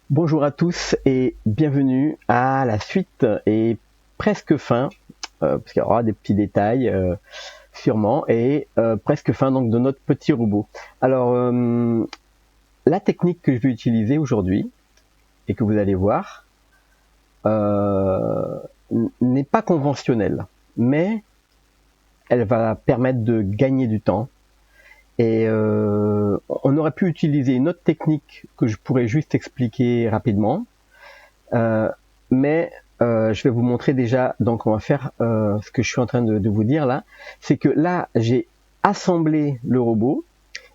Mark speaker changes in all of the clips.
Speaker 1: Bonjour à tous et bienvenue à la suite et presque fin, parce qu'il y aura des petits détails sûrement, et presque fin donc de notre petit robot. Alors la technique que je vais utiliser aujourd'hui et que vous allez voir n'est pas conventionnelle, mais elle va permettre de gagner du temps. Et on aurait pu utiliser une autre technique que je pourrais juste expliquer rapidement, mais je vais vous montrer déjà. Donc on va faire ce que je suis en train de vous dire là, c'est que là j'ai assemblé le robot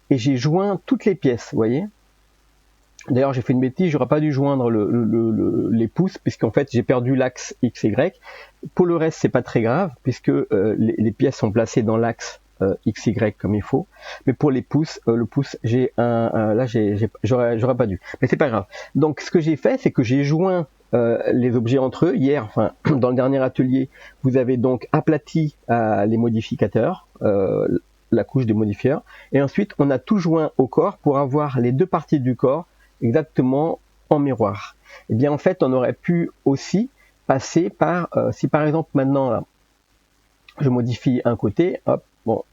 Speaker 1: et j'ai joint toutes les pièces, vous voyez. D'ailleurs j'ai fait une bêtise, j'aurais pas dû joindre les pouces puisqu'en fait j'ai perdu l'axe XY. Pour le reste c'est pas très grave puisque les pièces sont placées dans l'axe XY comme il faut, mais pour les pouces, le pouce j'ai là j'aurais pas dû, mais c'est pas grave. Donc ce que j'ai fait, c'est que j'ai joint les objets entre eux. Hier, enfin dans le dernier atelier, vous avez donc aplati les modificateurs, la couche des modifieurs, et ensuite on a tout joint au corps pour avoir les deux parties du corps exactement en miroir. Et bien en fait on aurait pu aussi passer par, si par exemple maintenant là, je modifie un côté, hop, bon,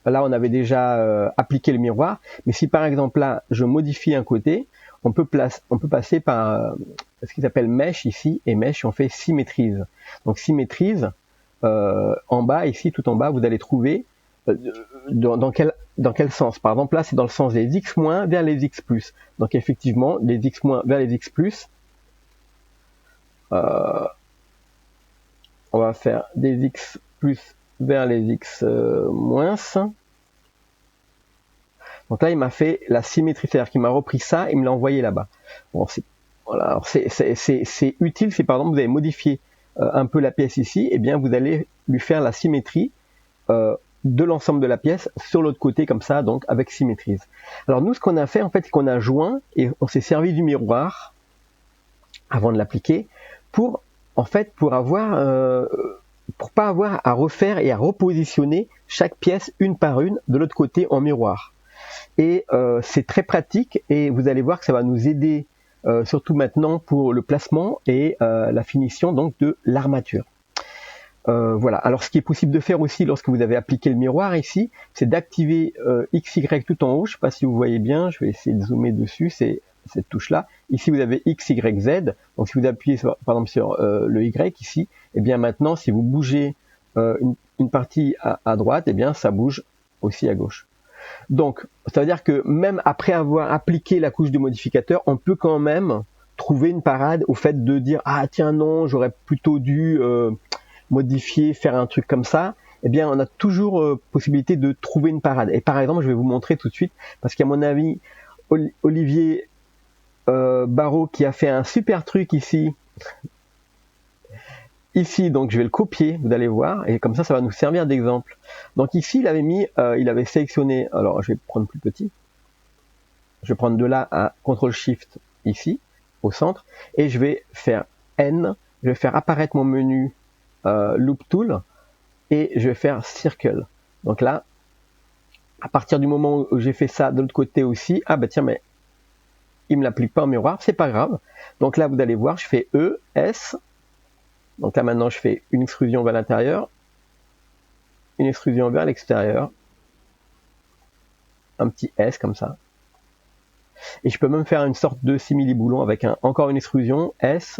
Speaker 1: là on avait déjà appliqué le miroir, mais si par exemple là je modifie un côté, on peut passer par ce qu'ils appellent mesh ici, et mesh on fait symétrise. Donc symétrise, en bas ici, tout en bas, vous allez trouver dans quel sens. Par exemple là c'est dans le sens des x- vers les x+. Donc effectivement les x- vers les x+, on va faire des x+ vers les x-. Donc là, il m'a fait la symétrie, c'est-à-dire qu'il m'a repris ça et me l'a envoyé là-bas. Bon, voilà, c'est utile si par exemple vous avez modifié un peu la pièce ici, et bien vous allez lui faire la symétrie de l'ensemble de la pièce sur l'autre côté comme ça, donc avec symétrise. Alors nous, ce qu'on a fait en fait, c'est qu'on a joint et on s'est servi du miroir avant de l'appliquer pour avoir pour pas avoir à refaire et à repositionner chaque pièce une par une de l'autre côté en miroir. Et c'est très pratique et vous allez voir que ça va nous aider surtout maintenant pour le placement et la finition donc de l'armature. Voilà. Alors ce qui est possible de faire aussi lorsque vous avez appliqué le miroir ici, c'est d'activer XY tout en haut. Je ne sais pas si vous voyez bien, je vais essayer de zoomer dessus, c'est cette touche là. Ici vous avez X, Y, Z. Donc si vous appuyez par exemple sur le Y ici, et bien maintenant si vous bougez une partie à droite, et bien ça bouge aussi à gauche. Donc ça veut dire que même après avoir appliqué la couche de modificateur, on peut quand même trouver une parade au fait de dire ah tiens non, j'aurais plutôt dû modifier, faire un truc comme ça. Eh bien on a toujours possibilité de trouver une parade. Et par exemple je vais vous montrer tout de suite, parce qu'à mon avis Olivier Barrault qui a fait un super truc ici, donc je vais le copier, vous allez voir, et comme ça va nous servir d'exemple. Donc ici il avait sélectionné, alors je vais prendre plus petit, je vais prendre de là à CTRL-SHIFT ici, au centre, et je vais faire N, je vais faire apparaître mon menu Loop Tool, et je vais faire Circle. Donc là, à partir du moment où j'ai fait ça de l'autre côté aussi, ah bah tiens, mais il me l'applique pas en miroir, c'est pas grave. Donc là, vous allez voir, je fais E, S. Donc là, maintenant, je fais une extrusion vers l'intérieur, une extrusion vers l'extérieur, un petit S comme ça. Et je peux même faire une sorte de simili-boulon avec encore une extrusion S,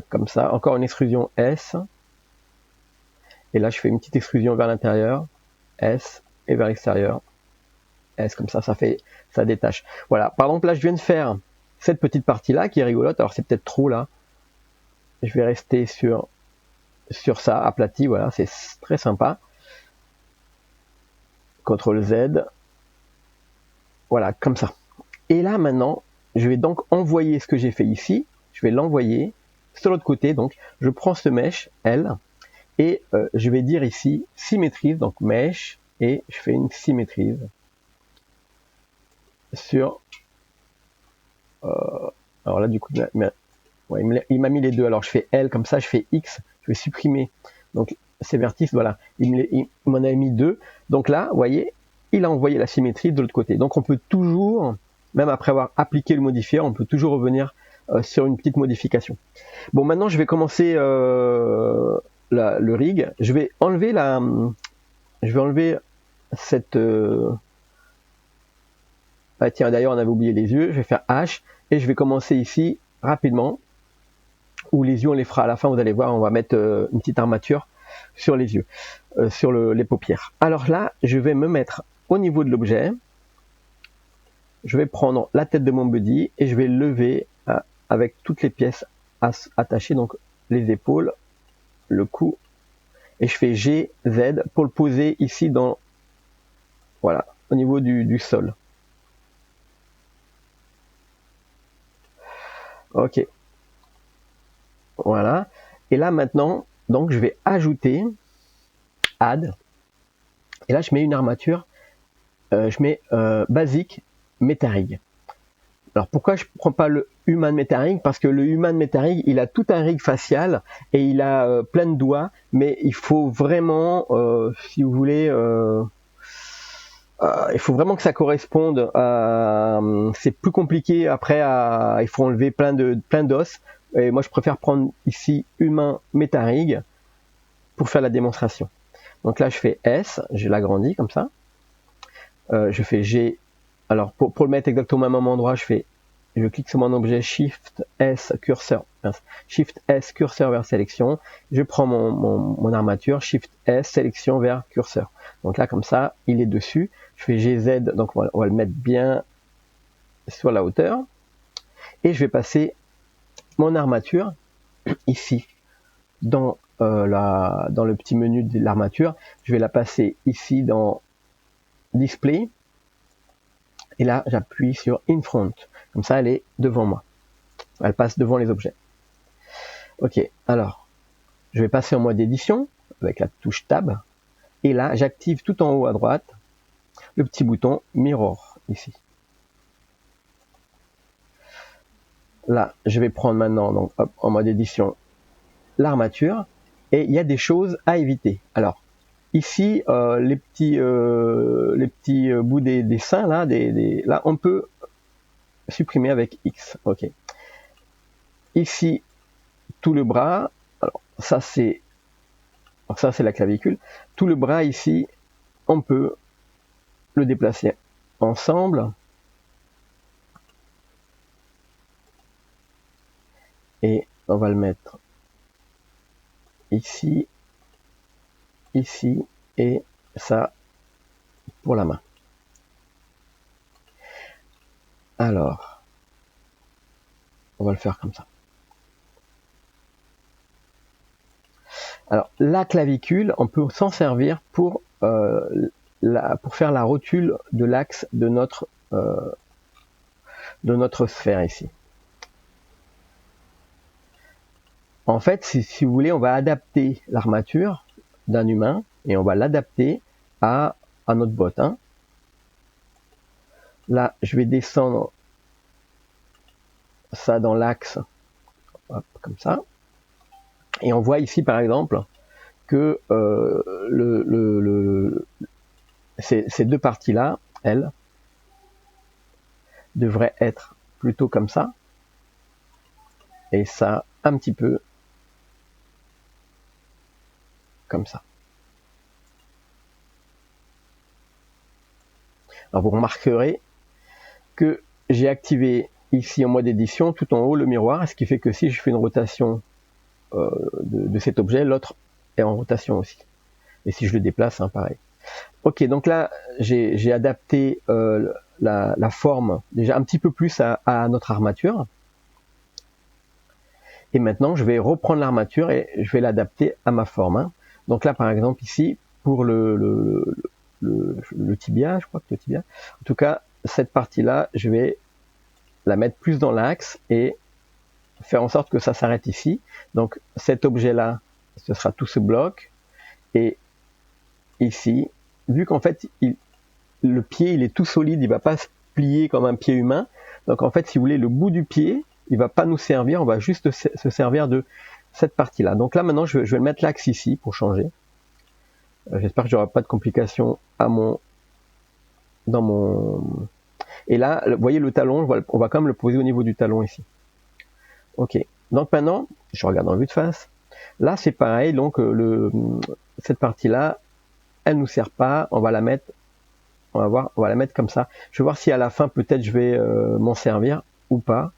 Speaker 1: comme ça, encore une extrusion S. Et là, je fais une petite extrusion vers l'intérieur, S, et vers l'extérieur, S, comme ça, ça détache. Voilà, par exemple, là, je viens de faire cette petite partie-là qui est rigolote. Alors, c'est peut-être trop là. Je vais rester sur ça, aplati, voilà, c'est très sympa. CTRL Z. Voilà, comme ça. Et là, maintenant, je vais donc envoyer ce que j'ai fait ici. Je vais l'envoyer sur l'autre côté. Donc, je prends ce mesh, L, et je vais dire ici symétrise, donc mesh, et je fais une symétrise sur... alors là, du coup, il m'a mis les deux. Alors, je fais L, comme ça, je fais X, je vais supprimer donc ces vertices, voilà, il m'en a mis 2. Donc là, vous voyez, il a envoyé la symétrie de l'autre côté. Donc on peut toujours, même après avoir appliqué le modifieur, on peut toujours revenir sur une petite modification. Bon, maintenant je vais commencer le rig. Je vais enlever cette... Ah tiens, d'ailleurs on avait oublié les yeux. Je vais faire H et je vais commencer ici rapidement. Ou les yeux on les fera à la fin, vous allez voir, on va mettre une petite armature sur les yeux, sur les paupières. Alors là, je vais me mettre au niveau de l'objet, je vais prendre la tête de mon buddy et je vais lever avec toutes les pièces attachées, donc les épaules, le cou, et je fais G, Z pour le poser ici dans, voilà, au niveau du sol. Ok. Voilà. Et là maintenant, donc je vais ajouter add. Et là je mets une armature. Je mets basique MetaRig. Alors pourquoi je prends pas le Human MetaRig? Parce que le Human MetaRig, il a tout un rig facial et il a plein de doigts, mais il faut vraiment, si vous voulez, il faut vraiment que ça corresponde. C'est plus compliqué après. Il faut enlever plein d'os. Et moi je préfère prendre ici Human MetaRig pour faire la démonstration. Donc là je fais S, je l'agrandis comme ça. Je fais G. Alors pour le mettre exactement au même endroit, je clique sur mon objet, Shift S curseur vers sélection. Je prends mon armature, Shift S sélection vers curseur. Donc là comme ça, il est dessus. Je fais GZ, donc on va le mettre bien sur la hauteur. Et je vais passer mon armature ici dans le petit menu de l'armature. Je vais la passer ici dans Display. Et là, j'appuie sur In Front. Comme ça, elle est devant moi. Elle passe devant les objets. Ok, alors, je vais passer en mode édition avec la touche Tab. Et là, j'active tout en haut à droite le petit bouton Mirror, ici. Là, je vais prendre maintenant, donc, hop, en mode édition, l'armature. Et il y a des choses à éviter. Alors, ici, les petits bouts des seins, là, là, on peut supprimer avec X. Ok. Ici, tout le bras. Alors, ça c'est la clavicule. Tout le bras ici, on peut le déplacer ensemble. Et on va le mettre ici, ici, et ça pour la main. Alors, on va le faire comme ça. Alors, la clavicule, on peut s'en servir pour faire la rotule de l'axe de notre sphère ici. En fait, si vous voulez, on va adapter l'armature d'un humain et on va l'adapter à notre botte. Hein. Là, je vais descendre ça dans l'axe, comme ça. Et on voit ici, par exemple, que ces deux parties-là, elles, devraient être plutôt comme ça. Et ça, un petit peu comme ça. Alors vous remarquerez que j'ai activé ici en mode édition tout en haut le miroir, ce qui fait que si je fais une rotation de cet objet, l'autre est en rotation aussi. Et si je le déplace, hein, pareil. Ok, donc là j'ai adapté la forme déjà un petit peu plus à notre armature. Et maintenant je vais reprendre l'armature et je vais l'adapter à ma forme. Hein. Donc là par exemple ici pour le tibia, je crois que le tibia. En tout cas, cette partie-là, je vais la mettre plus dans l'axe et faire en sorte que ça s'arrête ici. Donc cet objet-là, ce sera tout ce bloc. Et ici, vu qu'en fait, le pied, il est tout solide, il va pas se plier comme un pied humain. Donc en fait, si vous voulez, le bout du pied, il va pas nous servir, on va juste se servir de cette partie-là. Donc là, maintenant, je vais mettre l'axe ici pour changer. J'espère que j'aurai pas de complications dans mon... Et là, vous voyez le talon, on va quand même le poser au niveau du talon ici. Ok. Donc maintenant, je regarde en vue de face. Là, c'est pareil. Donc cette partie-là, elle nous sert pas. On va la mettre. On va la mettre comme ça. Je vais voir si à la fin peut-être je vais m'en servir ou pas.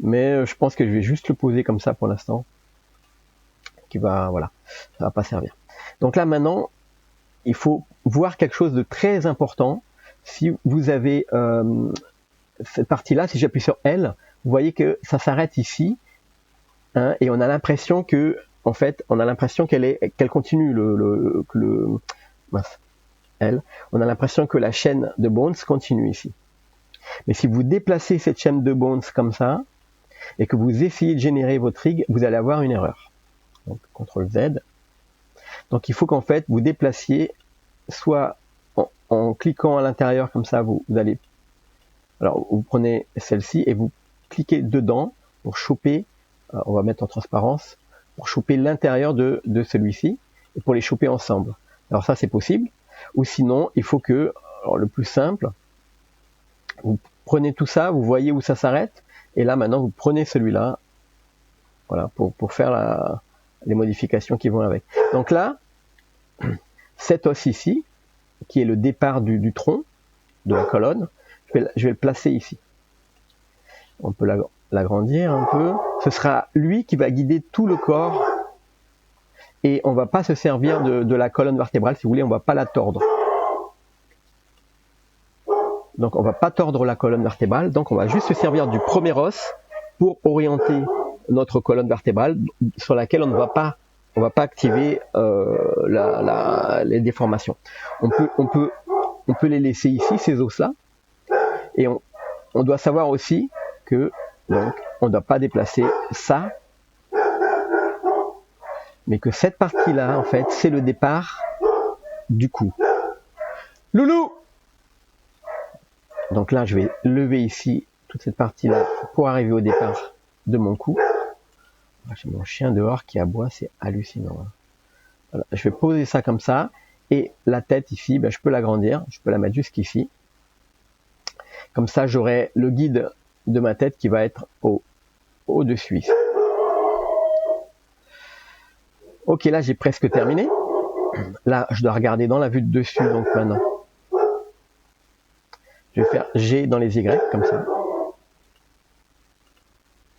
Speaker 1: Mais je pense que je vais juste le poser comme ça pour l'instant. Voilà, ça va pas servir. Donc là maintenant, il faut voir quelque chose de très important. Si vous avez cette partie-là, si j'appuie sur L, vous voyez que ça s'arrête ici, hein, et on a l'impression que, en fait, qu'elle continue L. On a l'impression que la chaîne de Bones continue ici. Mais si vous déplacez cette chaîne de Bones comme ça, et que vous essayez de générer votre rig, vous allez avoir une erreur. Donc, CTRL Z. Donc, il faut qu'en fait, vous déplaciez, soit en cliquant à l'intérieur comme ça, vous allez... Alors, vous prenez celle-ci et vous cliquez dedans pour choper, on va mettre en transparence, pour choper l'intérieur de celui-ci, et pour les choper ensemble. Alors ça, c'est possible. Ou sinon, il faut que, alors le plus simple, vous prenez tout ça, vous voyez où ça s'arrête, et là, maintenant, vous prenez celui-là, voilà, pour faire les modifications qui vont avec. Donc là, cet os ici, qui est le départ du tronc, de la colonne, je vais le placer ici. On peut l'agrandir un peu. Ce sera lui qui va guider tout le corps, et on va pas se servir de la colonne vertébrale, si vous voulez, on va pas la tordre. Donc on va pas tordre la colonne vertébrale, donc on va juste se servir du premier os pour orienter notre colonne vertébrale sur laquelle on ne va pas activer les déformations. On peut les laisser ici, ces os-là, et on doit savoir aussi que donc on ne doit pas déplacer ça, mais que cette partie-là, en fait, c'est le départ du cou. Loulou! Donc là, je vais lever ici toute cette partie-là pour arriver au départ de mon cou. J'ai mon chien dehors qui aboie, c'est hallucinant. Voilà, je vais poser ça comme ça, et la tête ici, je peux l'agrandir, je peux la mettre jusqu'ici. Comme ça, j'aurai le guide de ma tête qui va être au-dessus ici. Ok, là j'ai presque terminé. Là, je dois regarder dans la vue de dessus, donc maintenant. Je vais faire G dans les Y, comme ça.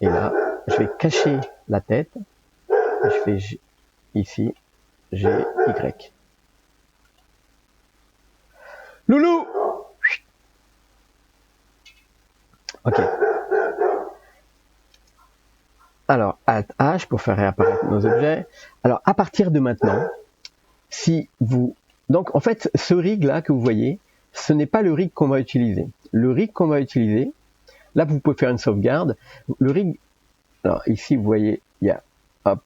Speaker 1: Et là, je vais cacher la tête. Et je fais G, ici, G, Y. Loulou! Ok. Alors, Alt H pour faire réapparaître nos objets. Alors, à partir de maintenant, si vous... Donc, en fait, ce rig là que vous voyez, ce n'est pas le rig qu'on va utiliser. Le rig qu'on va utiliser, là, vous pouvez faire une sauvegarde. Le rig, alors ici, vous voyez, il y a, hop,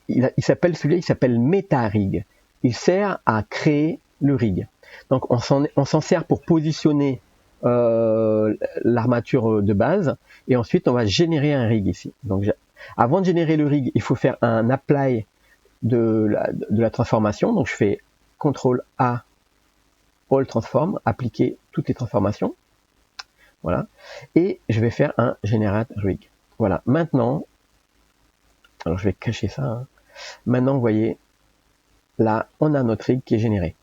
Speaker 1: celui-là, il s'appelle MetaRig. Il sert à créer le rig. Donc, on s'en sert pour positionner l'armature de base, et ensuite, on va générer un rig ici. Donc, avant de générer le rig, il faut faire un apply de la transformation. Donc, je fais CTRL A, All Transform, appliquer toutes les transformations. Voilà. Et je vais faire un Generate Rig. Voilà. Maintenant, alors je vais cacher ça. Hein. Maintenant, vous voyez, là, on a notre rig qui est généré.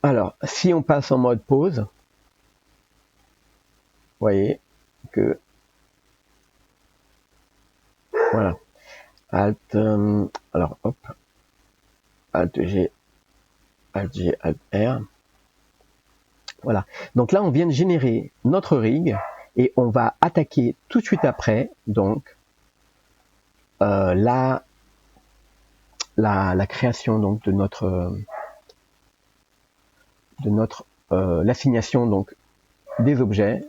Speaker 1: Alors, si on passe en mode pause, vous voyez que, voilà. Alt, alors hop, Alt G, Alt G, Alt R. Voilà. Donc là, on vient de générer notre rig et on va attaquer tout de suite après, donc, la création donc de l'assignation donc des objets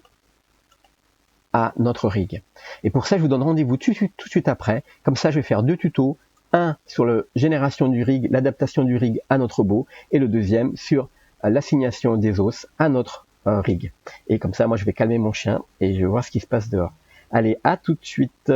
Speaker 1: à notre rig. Et pour ça, je vous donne rendez-vous tout de suite après. Comme ça, je vais faire 2 tutos. Un sur la génération du rig, l'adaptation du rig à notre robot, et le deuxième sur l'assignation des os à notre rig. Et comme ça, moi, je vais calmer mon chien et je vais voir ce qui se passe dehors. Allez, à tout de suite.